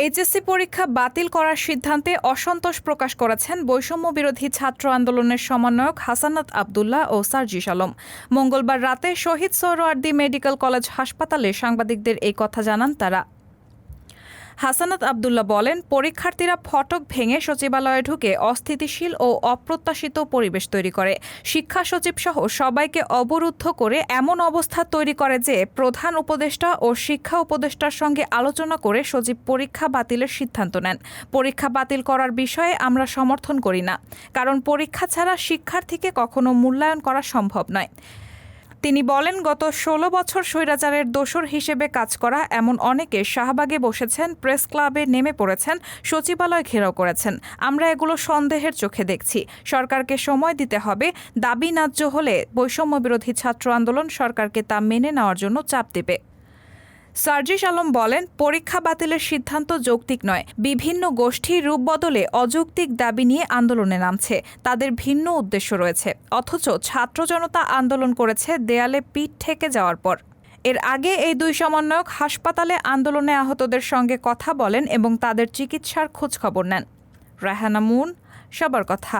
HSC পরীক্ষা বাতিল করার সিদ্ধান্তে অসন্তোষ প্রকাশ করেছেন বৈষম্য বিরোধী ছাত্র আন্দোলনের সমন্বয়ক হাসানাত আব্দুল্লাহ ও সার্জিস আলম। মঙ্গলবার রাতে শহীদ সোহরাওয়ার্দী মেডিকেল কলেজ হাসপাতালে সাংবাদিকদের এই কথা জানান তারা। হাসানাত আব্দুল্লাহ বলেন, পরীক্ষার্থীরা ফটক ভেঙে সচিবালয়ে ঢুকে অস্থিতিশীল ও অপ্রত্যাশিত পরিবেশ তৈরি করে। শিক্ষা সচিব সহ সবাইকে অবরুদ্ধ করে এমন অবস্থা তৈরি করে যে প্রধান উপদেষ্টা ও শিক্ষা উপদেষ্টার সঙ্গে আলোচনা করে সচিব পরীক্ষা বাতিলের সিদ্ধান্ত নেন। পরীক্ষা বাতিল করার বিষয়ে আমরা সমর্থন করি না, কারণ পরীক্ষা ছাড়া শিক্ষার্থীকে কখনো মূল্যায়ন করা সম্ভব নয়। তিনি বলেন, গত ১৬ বছর স্বৈরাচারের দোসর হিসেবে কাজ করা এমন অনেকে শাহবাগে বসেছেন, প্রেস ক্লাবে নেমে পড়েছেন, সচিবালয় ঘেরাও করেছেন। আমরা এগুলো সন্দেহের চোখে দেখছি। সরকারকে সময় দিতে হবে। দাবি ন্যায্য হলে বৈষম্য বিরোধী ছাত্র আন্দোলন সরকারকে তা মেনে নেওয়ার জন্য চাপ দেবে। সার্জিস আলম বলেন, পরীক্ষা বাতিলের সিদ্ধান্ত যৌক্তিক নয়। বিভিন্ন গোষ্ঠীর রূপ বদলে অযৌক্তিক দাবি নিয়ে আন্দোলনে নামছে। তাদের ভিন্ন উদ্দেশ্য রয়েছে, অথচ ছাত্র জনতা আন্দোলন করেছে দেয়ালে পিঠ ঠেকে যাওয়ার পর। এর আগে এই দুই সমন্বয়ক হাসপাতালে আন্দোলনে আহতদের সঙ্গে কথা বলেন এবং তাদের চিকিৎসার খোঁজখবর নেন। রায়হানা মুন, সবার কথা।